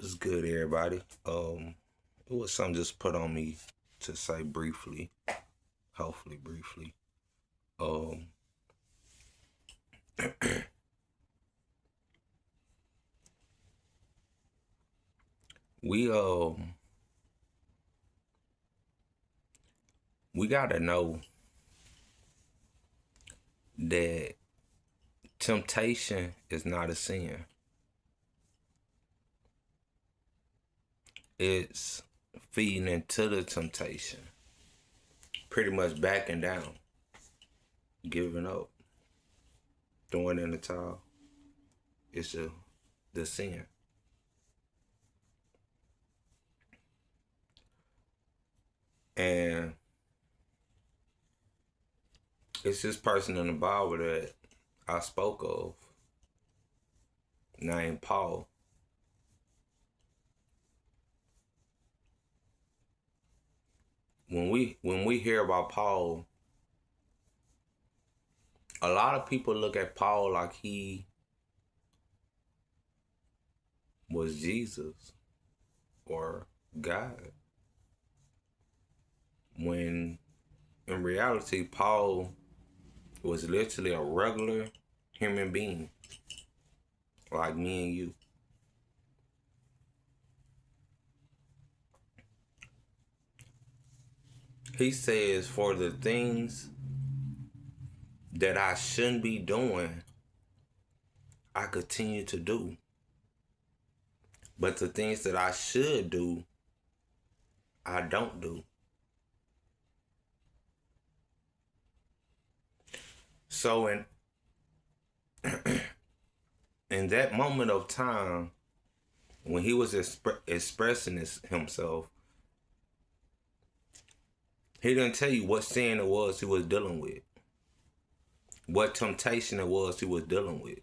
It's good, everybody. It was something just put on me to say briefly, hopefully briefly. Um, we we gotta know that temptation is not a sin. It's feeding into the temptation, pretty much backing down, giving up, throwing in the towel. It's the sin. And it's this person in the Bible that I spoke of, named Paul. When we hear about Paul, a lot of people look at Paul like he was Jesus or God. When in reality, Paul was literally a regular human being like me and you. He says, for the things that I shouldn't be doing, I continue to do. But the things that I should do, I don't do. So in that moment of time, when he was expressing himself, he didn't tell you what sin it was he was dealing with, what temptation it was he was dealing with.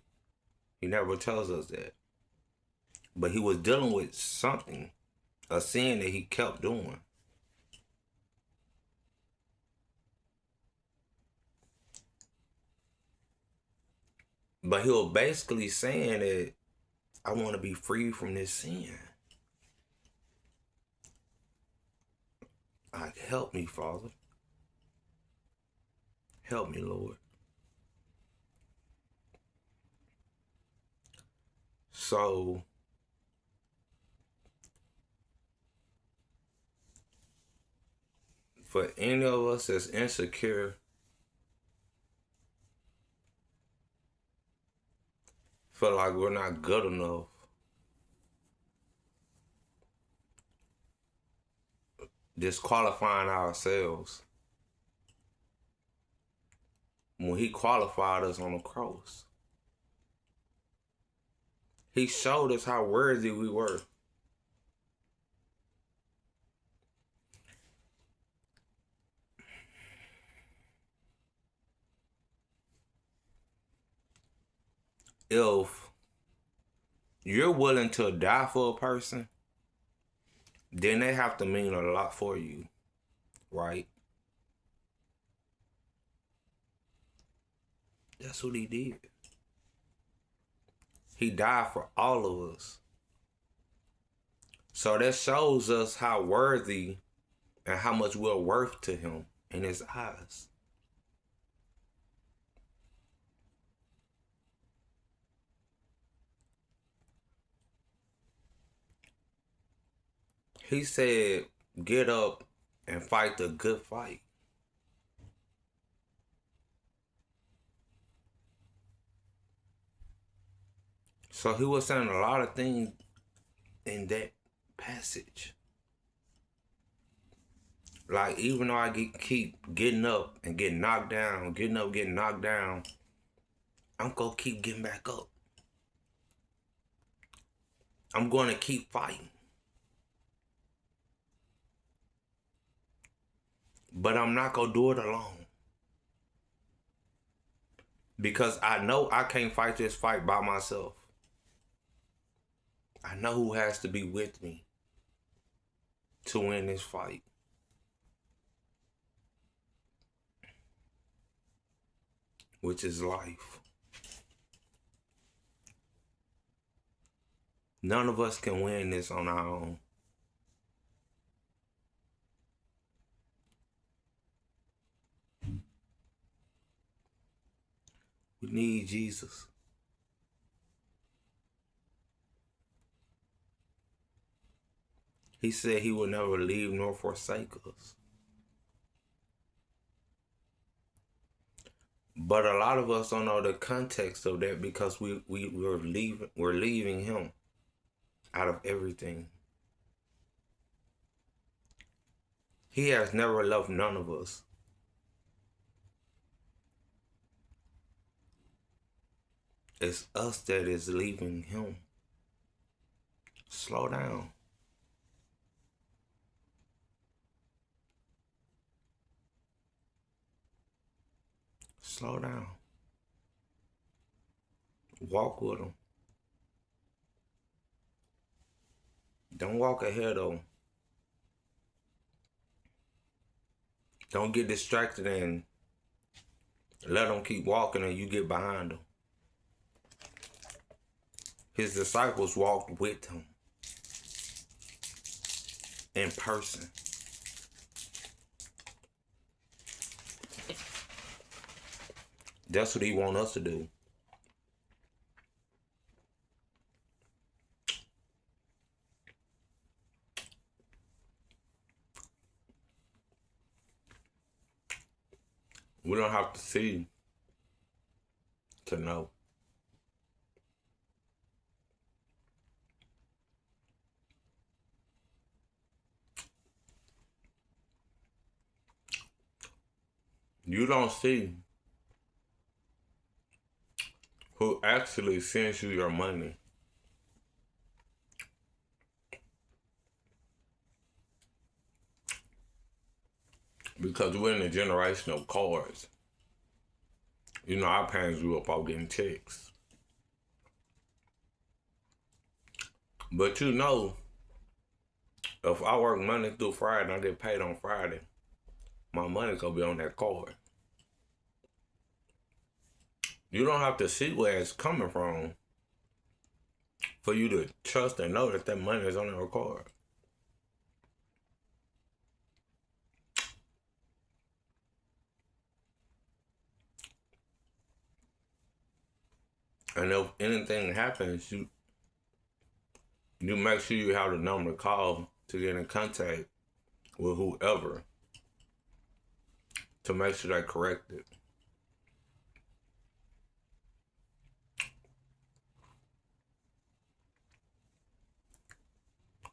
He never tells us that. But he was dealing with something, a sin that he kept doing. But he was basically saying that I want to be free from this sin. Like, help me, Father. Help me, Lord. So for any of us that's insecure, feel like we're not good enough, disqualifying ourselves, when he qualified us on the cross, he showed us how worthy we were. If you're willing to die for a person, then they have to mean a lot for you, right? That's what he did. He died for all of us. So that shows us how worthy and how much we're worth to him in his eyes. He said, get up and fight the good fight. So he was saying a lot of things in that passage. Like, even though I keep getting up and getting knocked down, getting up, getting knocked down, I'm going to keep getting back up. I'm going to keep fighting. But I'm not going to do it alone. Because I know I can't fight this fight by myself. I know who has to be with me to win this fight. Which is life. None of us can win this on our own. We need Jesus. He said he will never leave nor forsake us. But a lot of us don't know the context of that because we're leaving him out of everything. He has never loved none of us. It's us that is leaving him. Slow down. Slow down. Walk with him. Don't walk ahead of him. Don't get distracted and let him keep walking and you get behind him. His disciples walked with him in person. That's what he wants us to do. We don't have to see to know. You don't see who actually sends you your money. Because we're in a generation of cards. You know, our parents grew up all getting checks. But you know, if I work Monday through Friday and I get paid on Friday, my money gonna be on that card. You don't have to see where it's coming from for you to trust and know that money is on that card. And if anything happens, you make sure you have the number to call to get in contact with whoever to make sure they correct it.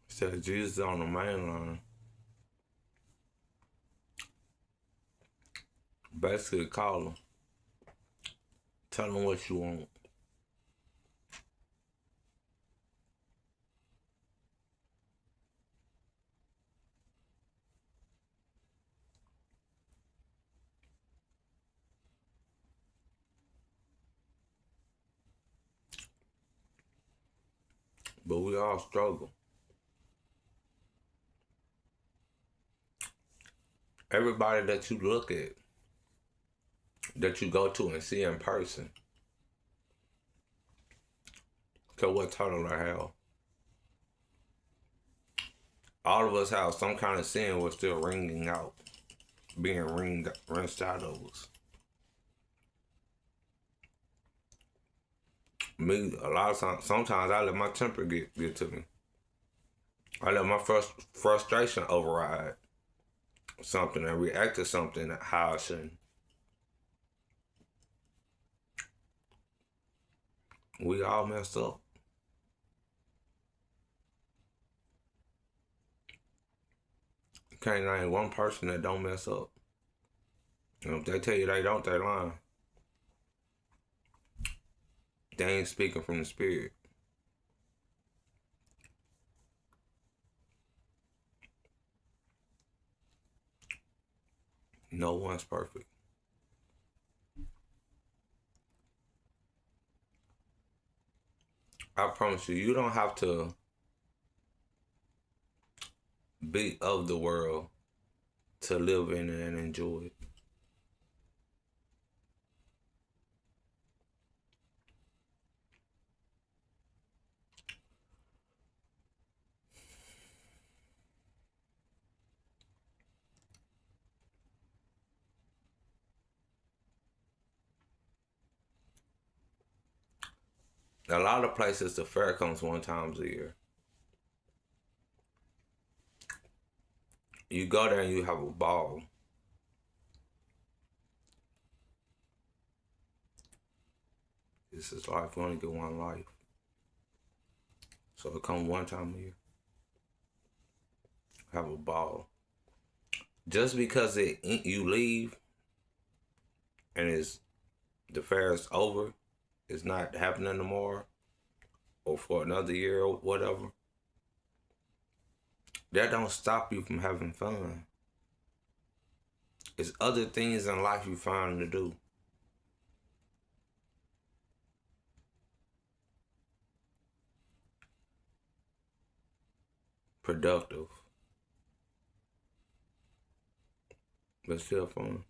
Said Jesus on the main line. Basically call him. Tell him what you want. But we all struggle. Everybody that you look at, that you go to and see in person, so what title I have? All of us have some kind of sin was still ringing out, being rinsed out of us. Me, a lot of times, sometimes I let my temper get to me. I let my frustration override something and react to something how I shouldn't. We all messed up. You can't name one person that don't mess up. And if they tell you they don't, they're lying. They ain't speaking from the spirit. No one's perfect. I promise you, you don't have to be of the world to live in it and enjoy it. A lot of places the fair comes one time a year. You go there and you have a ball. This is life. We only get one life. So it come one time a year. Have a ball. Just because you leave and the fair is over, it's not happening tomorrow or for another year or whatever. That don't stop you from having fun. It's other things in life you find to do. Productive. But still fun.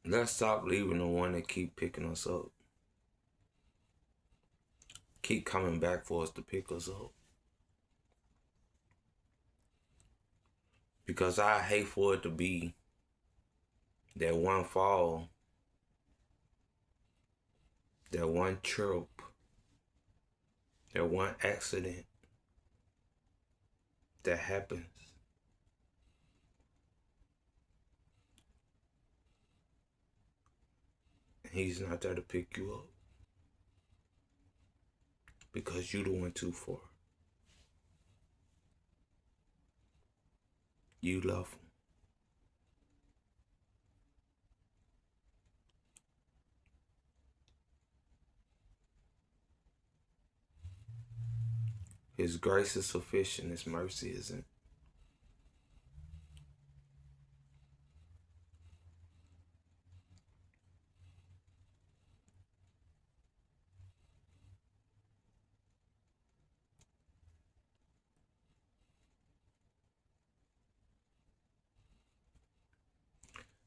Let's stop leaving the one that keep picking us up. Keep coming back for us to pick us up. Because I hate for it to be that one fall, that one trip, that one accident that happens. And he's not there to pick you up. Because you done went too far. You love him. His grace is sufficient, his mercy isn't.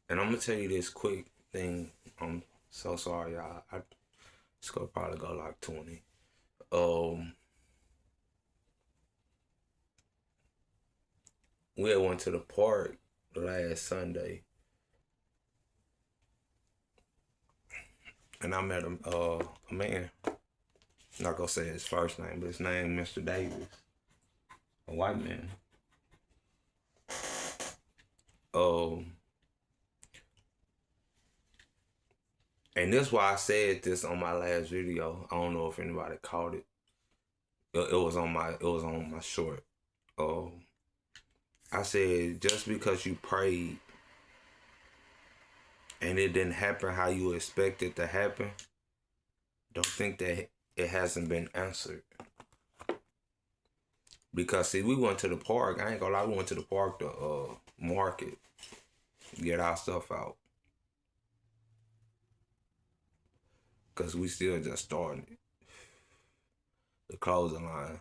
And I'm gonna tell you this quick thing. I'm so sorry, y'all. It's gonna probably go like 20. We had went to the park last Sunday, and I met a man. I'm not gonna say his first name, but his name Mr. Davis, a white man. And this is why I said this on my last video. I don't know if anybody caught it. It was on my short. I said just because you prayed and it didn't happen how you expected to happen, don't think that it hasn't been answered. Because see, we went to the park. I ain't gonna lie, we went to the park to market, get our stuff out. Cause we still just starting the clothing line.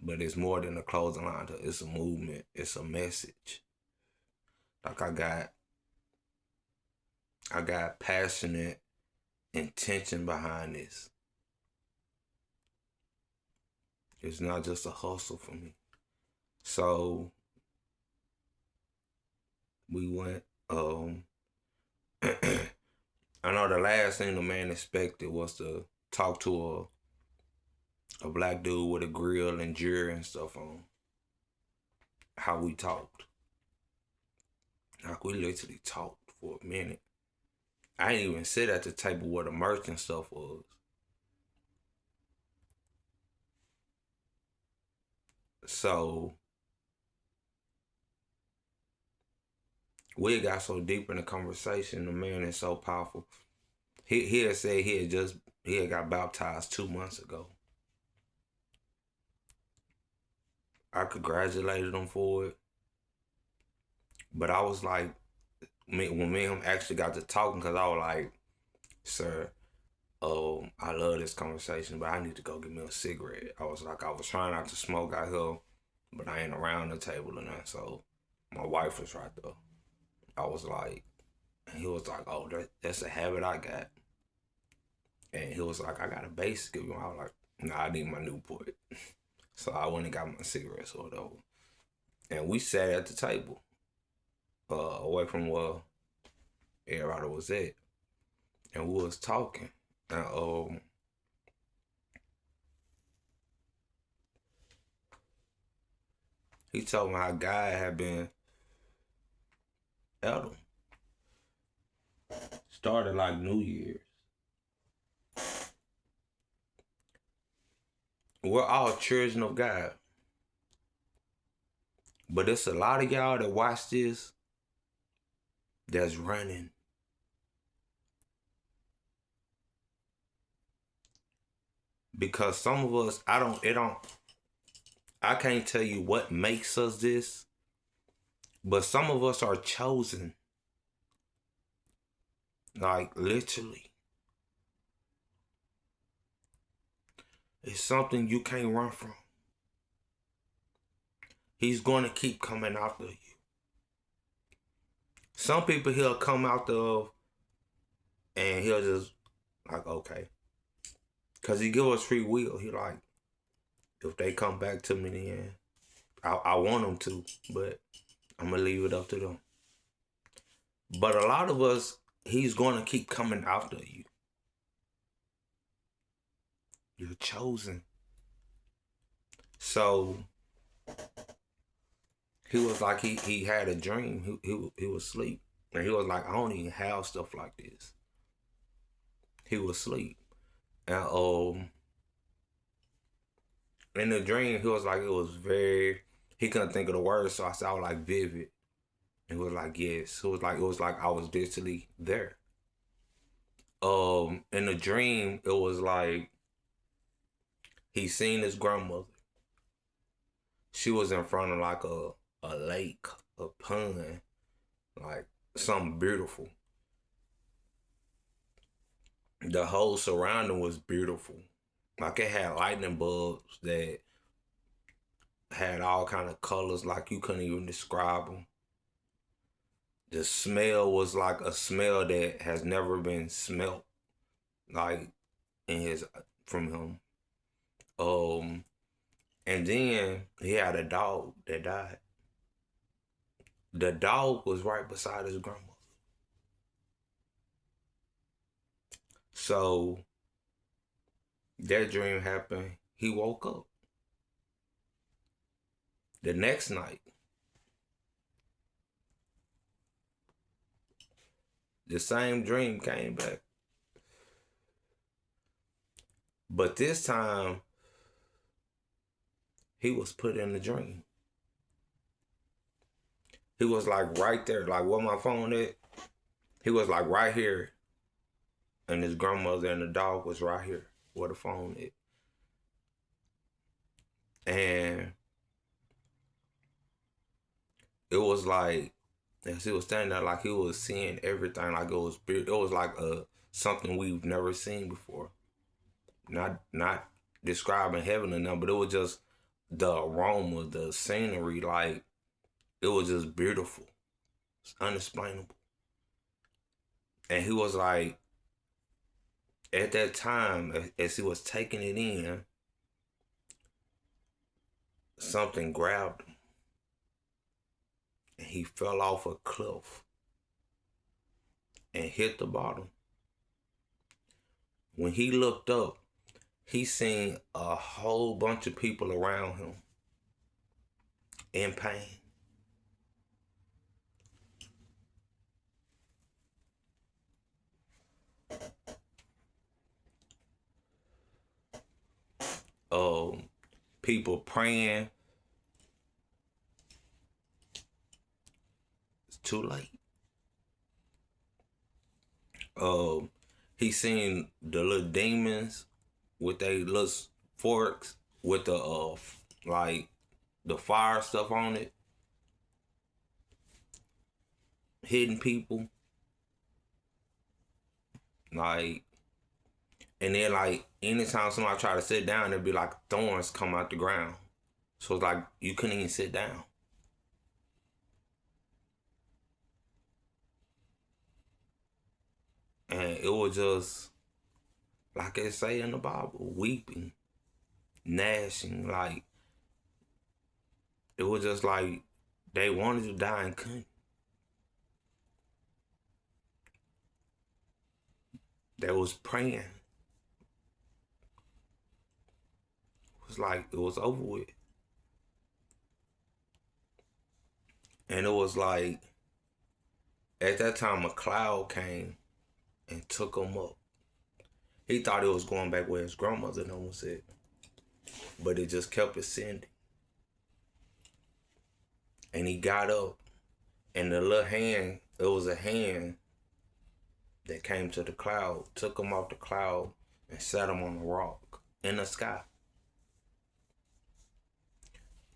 But it's more than a clothing line. It's a movement. It's a message. Like I got passionate intention behind this. It's not just a hustle for me. So we went. I know the last thing the man expected was to talk to a black dude with a grill and jury and stuff on. How we talked. Like we literally talked for a minute. I didn't even sit at the table where the merch and stuff was. So we got so deep in the conversation. The man is so powerful. He had said he had got baptized 2 months ago. I congratulated him for it. But I was like, when me and him actually got to talking, because I was like, sir, I love this conversation, but I need to go get me a cigarette. I was trying not to smoke out here, but I ain't around the table or nothing. So my wife was right there. I was like, and he was like, oh, that's a habit I got. And he was like, I got a base to give you. I was like, nah, I need my Newport. So I went and got my cigarettes or whatever. And we sat at the table, away from where everybody was at. And we was talking. And he told me how God had been at him. Started like New Year's. We're all children of God. But it's a lot of y'all that watch this that's running. Because some of us, I can't tell you what makes us this, but some of us are chosen. Like literally. It's something you can't run from. He's going to keep coming after you. Some people he'll come after and he'll just like, okay. Because he give us free will. He like, if they come back to me, then I want them to, but I'm going to leave it up to them. But a lot of us, he's going to keep coming after you. You're chosen. So he was like, he had a dream. He was asleep. And he was like, I don't even have stuff like this. He was asleep. And in the dream, he was like, it was very, he couldn't think of the words, so I said, I was like, vivid. And he was like, yes. It was like I was digitally there. In the dream, it was like he seen his grandmother. She was in front of like a lake, a pond, like something beautiful. The whole surrounding was beautiful. Like it had lightning bulbs that had all kind of colors, like you couldn't even describe them. The smell was like a smell that has never been smelt, like from him. And then he had a dog that died. The dog was right beside his grandmother. So that dream happened. He woke up. The next night, the same dream came back. But this time, he was put in the dream. He was like right there, like where my phone at. He was like right here. And his grandmother and the dog was right here where the phone is. And it was like, as he was standing there, like he was seeing everything, like it was like something we've never seen before. Not describing heaven or nothing, but it was just the aroma, the scenery, like it was just beautiful. It's unexplainable. And he was like, at that time, as he was taking it in, something grabbed him. And he fell off a cliff and hit the bottom. When he looked up, he seen a whole bunch of people around him in pain. People praying. It's too late. He seen the little demons with their little forks with the like the fire stuff on it, hitting people. Like, and then like anytime somebody try to sit down, there'd be like thorns come out the ground. So it's like you couldn't even sit down. And it was just like it say in the Bible, weeping, gnashing, like it was just like they wanted to die and couldn't. They was praying. It was like it was over with. And it was like at that time a cloud came and took him up. He thought he was going back where his grandmother was at, but it just kept ascending. And he got up, and the little hand, it was a hand that came to the cloud, took him off the cloud, and set him on a rock in the sky.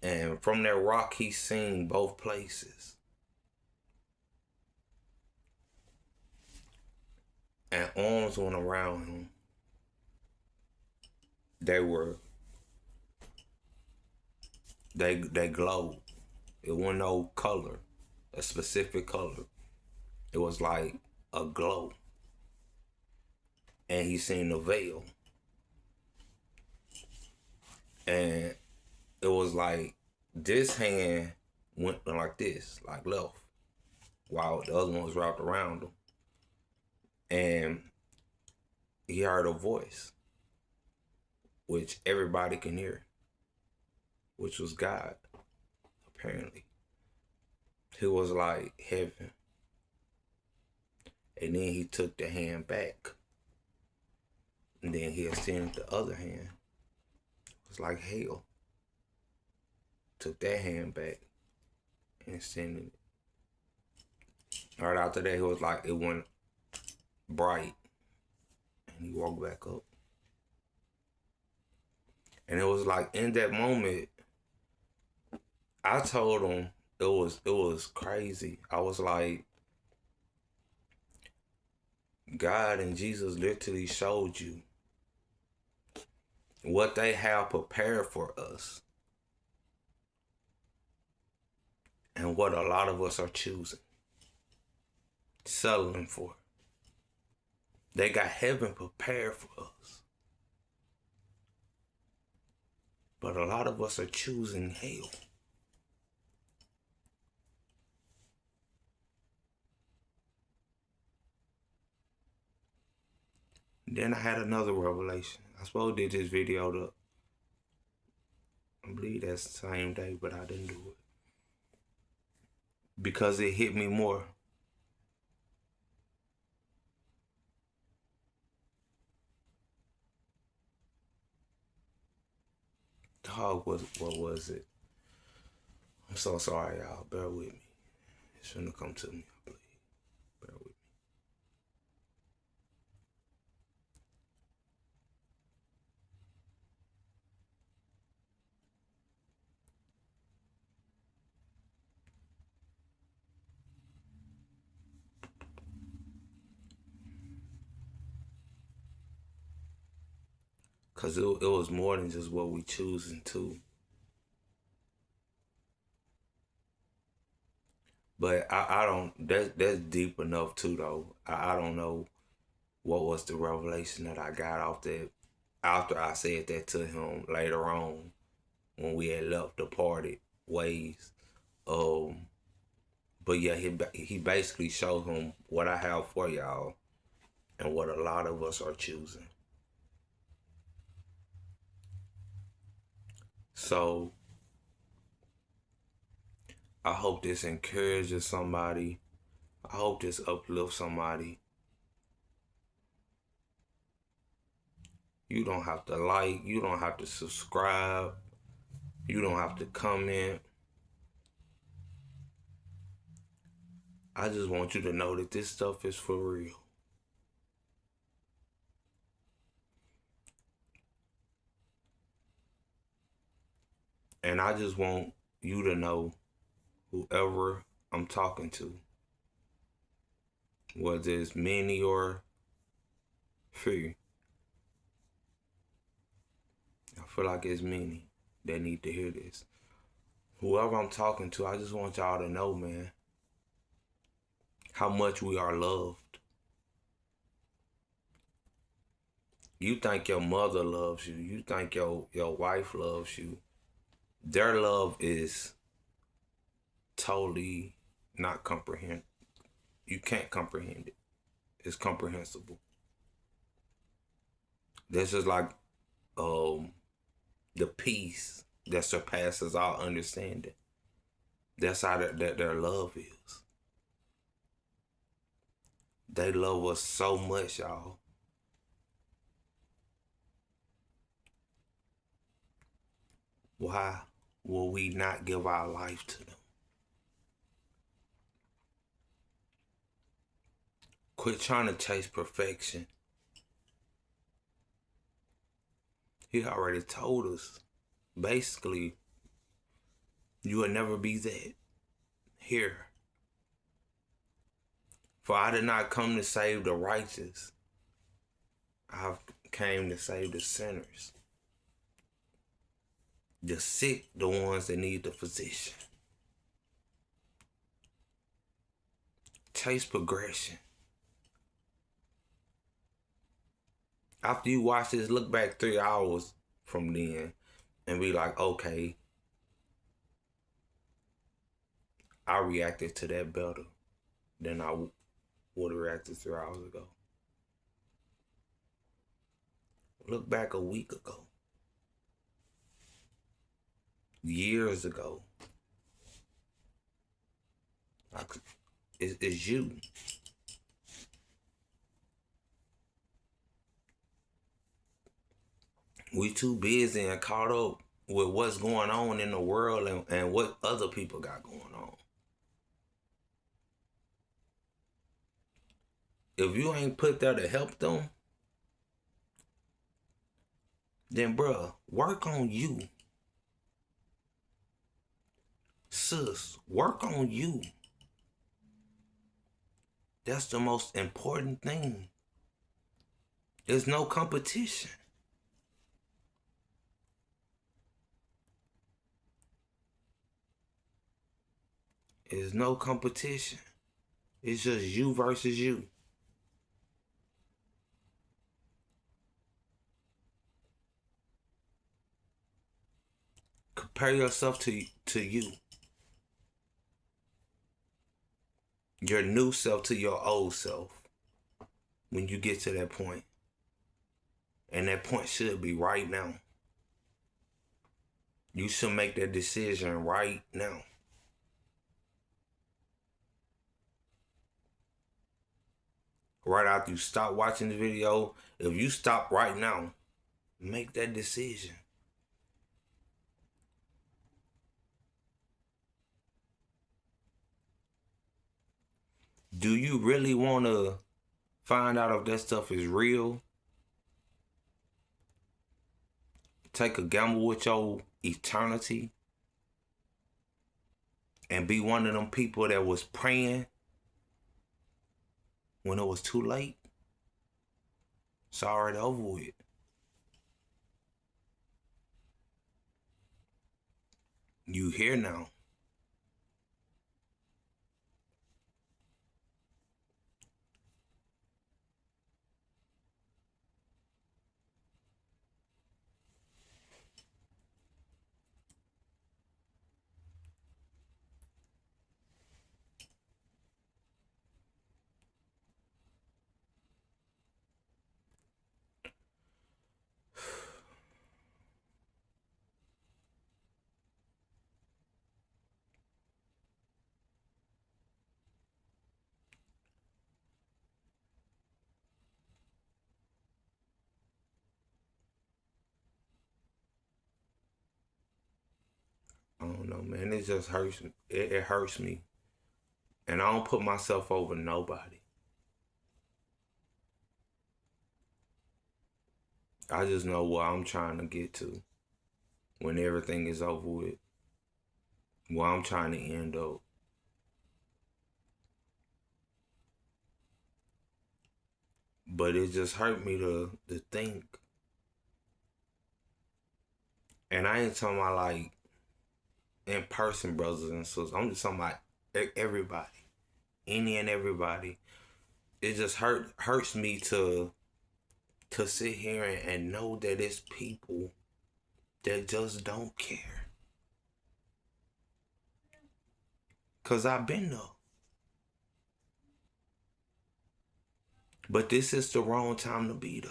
And from that rock, he seen both places. And arms went around him. They glowed. It wasn't no color, a specific color. It was like a glow. And he seen the veil. And it was like this hand went like this, like left, while the other one was wrapped around him. And he heard a voice, which everybody can hear, which was God, apparently. He was like heaven. And then he took the hand back. And then he extended the other hand. It was like hell. Took that hand back and extended it. Right after that, he was like, it went bright. And he walked back up. And it was like in that moment, I told him it was crazy. I was like, God and Jesus literally showed you what they have prepared for us and what a lot of us are choosing, settling for. They got heaven prepared for us. But a lot of us are choosing hell. Then I had another revelation. I supposed to did this video I believe that's the same day, but I didn't do it. Because it hit me more. Dog, what was it? I'm so sorry, y'all. Bear with me. It's gonna come to me, I believe. Bear with me. Because it was more than just what we choosing to. But I don't, that's deep enough too, though. I don't know what was the revelation that I got off that after I said that to him later on when we had left the parted ways. But yeah, he basically showed him what I have for y'all and what a lot of us are choosing. So I hope this encourages somebody. I hope this uplifts somebody. You don't have to like, you don't have to subscribe, you don't have to comment. I just want you to know that this stuff is for real. And I just want you to know, whoever I'm talking to, whether it's many or few, I feel like it's many that need to hear this. Whoever I'm talking to, I just want y'all to know, man, how much we are loved. You think your mother loves you. You think your wife loves you. Their love is totally not comprehend. You can't comprehend it. It's comprehensible. This is like the peace that surpasses our understanding. That's how that their love is. They love us so much, y'all. Why will we not give our life to them? Quit trying to chase perfection. He already told us. Basically, you will never be that here. For I did not come to save the righteous. I came to save the sinners. The sick, the ones that need the physician. Chase progression. After you watch this, look back 3 hours from then and be like, okay, I reacted to that better than I would have reacted 3 hours ago. Look back a week ago. Years ago. It's you. We too busy and caught up with what's going on in the world and what other people got going on. If you ain't put there to help them, then bruh, work on you. Sis, work on you. That's the most important thing. There's no competition. There's no competition. It's just you versus you. Compare yourself to you. Your new self to your old self. When you get to that point. And that point should be right now. You should make that decision right now. Right after you stop watching the video, if you stop right now, make that decision. Do you really want to find out if that stuff is real? Take a gamble with your eternity? And be one of them people that was praying when it was too late? It's already over with. You here now. I don't know, man. It just hurts me. It hurts me. And I don't put myself over nobody. I just know where I'm trying to get to when everything is over with. Where I'm trying to end up. But it just hurt me to think. And I ain't talking about like in person brothers and sisters. I'm just talking about everybody. Any and everybody. It just hurts me to sit here and know that it's people that just don't care. Because I've been there. But this is the wrong time to be, though.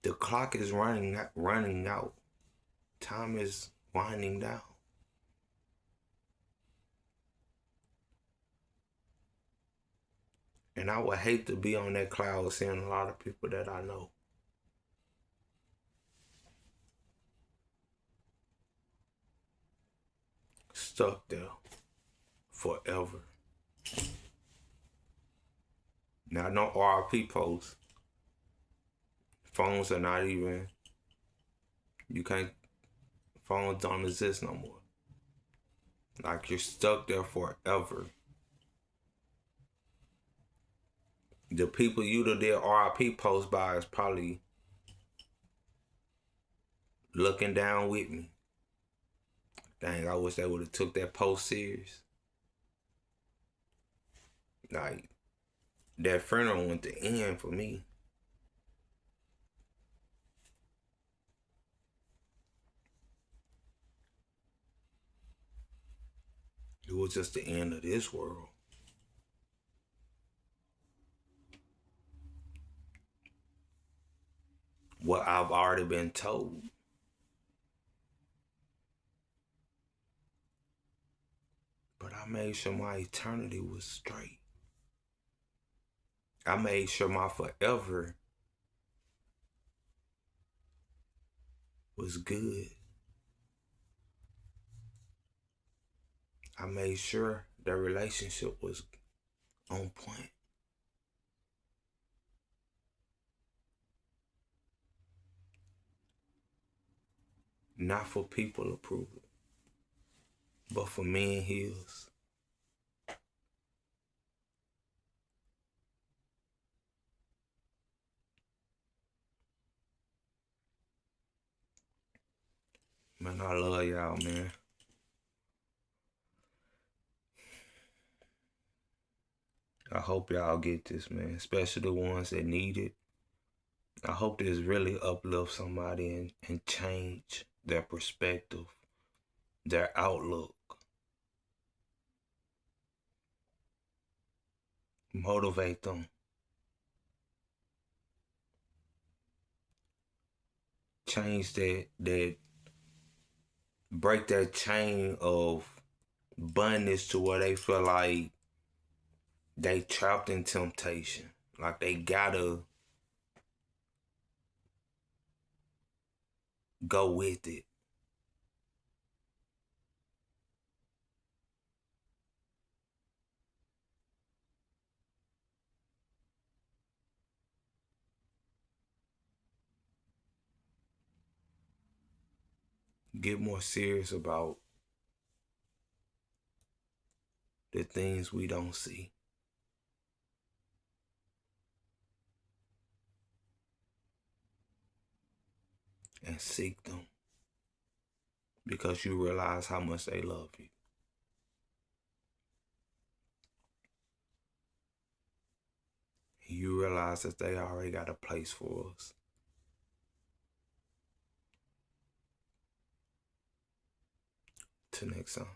The clock is running out. Time is winding down. And I would hate to be on that cloud seeing a lot of people that I know stuck there forever. Now, no RIP posts. Phones are not even, phones don't exist no more. Like, you're stuck there forever. The people you did RIP posts by is probably looking down with me. Dang, I wish they would have took that post serious. Like, that funeral went to end for me. It was just the end of this world. What I've already been told. But I made sure my eternity was straight. I made sure my forever was good. I made sure the relationship was on point. Not for people approval, but for me and his. Man, I love y'all, man. I hope y'all get this, man, especially the ones that need it. I hope this really uplifts somebody and change their perspective, their outlook. Motivate them. Change that break that chain of bondage to where they feel like they trapped in temptation. Like they gotta go with it. Get more serious about the things we don't see. And seek them. Because you realize how much they love you. You realize that they already got a place for us. Till next time.